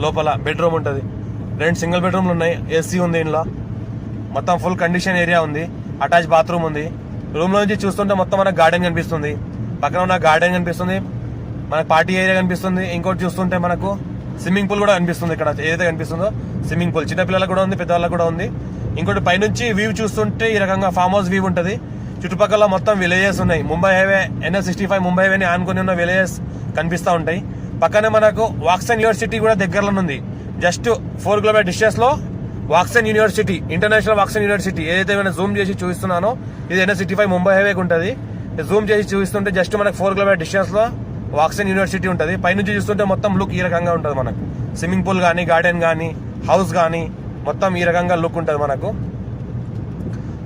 లోపల బెడ్రూమ్ ఉంటుంది, 2 సింగిల్ బెడ్రూమ్లు ఉన్నాయి, ఏసీ ఉంది, ఇంట్లో మొత్తం ఫుల్ కండిషన్ ఏరియా ఉంది, అటాచ్ బాత్రూమ్ ఉంది. రూమ్ లో నుంచి చూస్తుంటే మొత్తం మనకు గార్డెన్ కనిపిస్తుంది, పక్కన ఉన్న గార్డెన్ కనిపిస్తుంది, మనకు పార్టీ ఏరియా కనిపిస్తుంది. ఇంకోటి చూస్తుంటే మనకు స్విమ్మింగ్ పూల్ కూడా కనిపిస్తుంది. ఇక్కడ ఏదైతే కనిపిస్తుందో స్విమ్మింగ్ పూల్ చిన్నపిల్లలకు కూడా ఉంది, పెద్దవాళ్ళకు కూడా ఉంది. ఇంకోటి పైనుంచి వ్యూ చూస్తుంటే ఈ రకంగా ఫామ్ హౌస్ వ్యూ ఉంటుంది. చుట్టుపక్కల మొత్తం విలేజెస్ ఉన్నాయి. ముంబై హైవే NH65 ముంబై హైవేని ఆనుకుని ఉన్న విలేజెస్ కనిపిస్తూ ఉంటాయి. పక్కనే మనకు వాక్సన్ యూనివర్సిటీ కూడా దగ్గరలో ఉంది. జస్ట్ 4 కిలోమీటర్ డిస్టెన్స్ లో Woxsen university, international Woxsen university ఏదైతే నేను జూమ్ చేసి చూపిస్తున్నానో ఇది NH65 ముంబై హైవేకి ఉంటుంది. జూమ్ చేసి చూపిస్తుంటే జస్ట్ మనకు 4 కిలోమీటర్ డిస్టెన్స్ లో వాక్సన్ యూనివర్సిటీ ఉంటుంది. పైనుంచి చూస్తుంటే మొత్తం లుక్ ఈ రకంగా ఉంటుంది. మనకు స్విమ్మింగ్ పూల్ కానీ, గార్డెన్ కానీ, హౌస్ కానీ మొత్తం ఈ రకంగా లుక్ ఉంటుంది. మనకు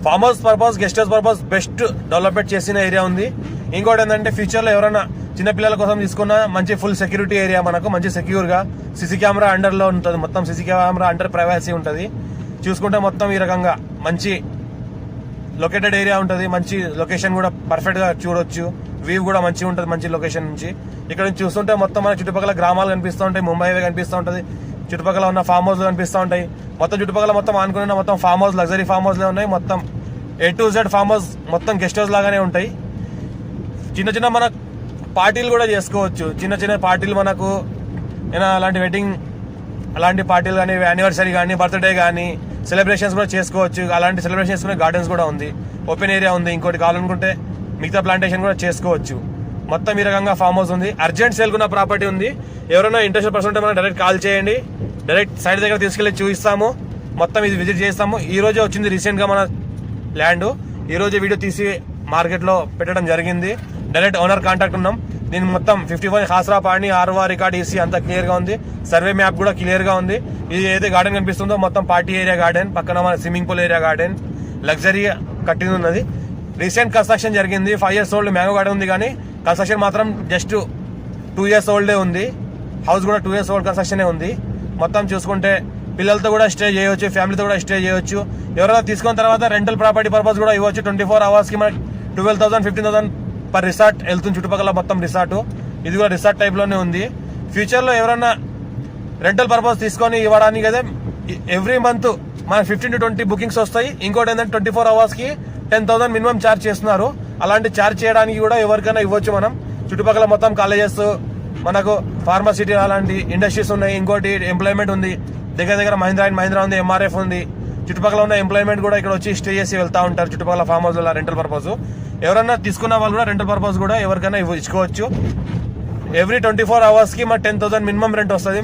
farm house purpose, guest house purpose best development చేసిన ఏరియా ఉంది. ఇంకోటి ఏంటంటే ఫ్యూచర్ లో ఎవరైనా చిన్నపిల్లల కోసం తీసుకున్న మంచి ఫుల్ సెక్యూరిటీ ఏరియా, మనకు మంచి సెక్యూర్ గా సీసీ కెమెరా అండర్ లో ఉంటుంది. మొత్తం సీసీ కెమెరా అండర్ ప్రైవసీ ఉంటుంది. చూసుకుంటే మొత్తం ఈ రకంగా మంచి లొకేటెడ్ ఏరియా ఉంటుంది. మంచి లొకేషన్ కూడా పర్ఫెక్ట్ గా చూడొచ్చు. వ్యూ కూడా మంచిగా ఉంటుంది మంచి లొకేషన్ నుంచి. ఇక్కడ నుంచి చూస్తుంటే మొత్తం మన చుట్టుపక్కల గ్రామాలు కనిపిస్తూ ఉంటాయి, ముంబై హైవే కనిపిస్తూ ఉంటుంది, చుట్టుపక్కల ఉన్న ఫామ్ హౌస్ కనిపిస్తూ ఉంటాయి. మొత్తం చుట్టుపక్కల మొత్తం ఆనుకున్న మొత్తం ఫామ్ హౌస్, లగ్జరీ ఫామ్ హౌస్లే ఉన్నాయి. మొత్తం A to Z farm house మొత్తం గెస్ట్ హౌస్ లాగానే ఉంటాయి. చిన్న చిన్న మన పార్టీలు కూడా చేసుకోవచ్చు. చిన్న చిన్న పార్టీలు మనకు అలాంటి వెడ్డింగ్ అలాంటి పార్టీలు కానీ, యానివర్సరీ కానీ, బర్త్డే కానీ సెలబ్రేషన్స్ కూడా చేసుకోవచ్చు. అలాంటి సెలబ్రేషన్ చేసుకునే గార్డెన్స్ కూడా ఉంది, ఓపెన్ ఏరియా ఉంది. ఇంకోటి కావాలనుకుంటే మిగతా ప్లాంటేషన్ కూడా చేసుకోవచ్చు. మొత్తం ఈ రకంగా ఫామ్ హౌస్ ఉంది. అర్జెంట్ సేల్కున్న ప్రాపర్టీ ఉంది. ఎవరైనా ఇంట్రెస్ట్ పర్సన్ ఉంటే మనం డైరెక్ట్ కాల్ చేయండి. డైరెక్ట్ సైడ్ దగ్గర తీసుకెళ్లి చూపిస్తాము. మొత్తం ఇది విజిట్ చేస్తాము. ఈ రోజే వచ్చింది రీసెంట్ గా మన ల్యాండ్. ఈ రోజు వీడియో తీసి మార్కెట్ లో పెట్టడం జరిగింది. డైరెక్ట్ ఓనర్ కాంటాక్ట్ ఉన్నాం. దీని మొత్తం 55 ఖాసరా పాణి ఆర్వా రికార్డ్ ఈసీ అంతా క్లియర్ గా ఉంది. సర్వే మ్యాప్ కూడా క్లియర్ గా ఉంది. ఇది ఏదైతే గార్డెన్ కనిపిస్తుందో మొత్తం పార్టీ ఏరియా గార్డెన్, పక్కన మన swimming pool area garden, luxury కట్టింది ఉన్నది. రీసెంట్ కన్స్ట్రక్షన్ జరిగింది. 5 years ఓల్డ్ మ్యాంగో గార్డెన్ ఉంది, కానీ కన్స్ట్రక్షన్ మాత్రం జస్ట్ 2 years ఓల్డే ఉంది. హౌస్ కూడా 2 years ఓల్డ్ కన్స్ట్రక్షన్ ఉంది. మొత్తం చూసుకుంటే పిల్లలతో కూడా స్టే చేయవచ్చు, ఫ్యామిలీతో కూడా స్టే చేయవచ్చు. ఎవరైనా తీసుకున్న తర్వాత రెంటల్ ప్రాపర్టీ పర్పస్ కూడా ఇవ్వచ్చు. 24 hours కి మనకి 12,000 15,000 పర్ రిసార్ట్ వెళ్తుంది. చుట్టుపక్కల మొత్తం రిసార్ట్, ఇది కూడా రిసార్ట్ టైప్ లోనే ఉంది. ఫ్యూచర్ లో ఎవరైనా రెంటల్ పర్పస్ తీసుకొని ఇవ్వడానికి అయితే ఎవ్రీ మంత్ మనకి 15 to 20 బుకింగ్స్ వస్తాయి. ఇంకోటి ఏంటంటే 24 hours కి 10,000 మినిమం ఛార్జ్ చేస్తున్నారు. అలాంటి ఛార్జ్ చేయడానికి కూడా ఎవరికైనా ఇవ్వచ్చు. మనం చుట్టుపక్కల మొత్తం కాలేజెస్, మనకు ఫార్మసిటీ అలాంటి ఇండస్ట్రీస్ ఉన్నాయి. ఇంకోటి ఎంప్లాయ్మెంట్ ఉంది. దగ్గర దగ్గర మహీంద్రా అండ్ మహీంద్రా ఉంది, MRF ఉంది. చుట్టుపక్కల ఉన్న ఎంప్లాయ్మెంట్ కూడా ఇక్కడ వచ్చి స్టే చేసి వెళ్తా ఉంటారు. చుట్టుపక్కల ఫామ్ హౌస్ రెంటల్ పర్పస్ ఎవరైనా తీసుకున్న వాళ్ళు కూడా రెంటల్ పర్పస్ కూడా ఎవరికైనా ఇచ్చుకోవచ్చు. ఎవ్రీ 24 hours కి మన 10,000 మినిమం రెంట్ వస్తుంది.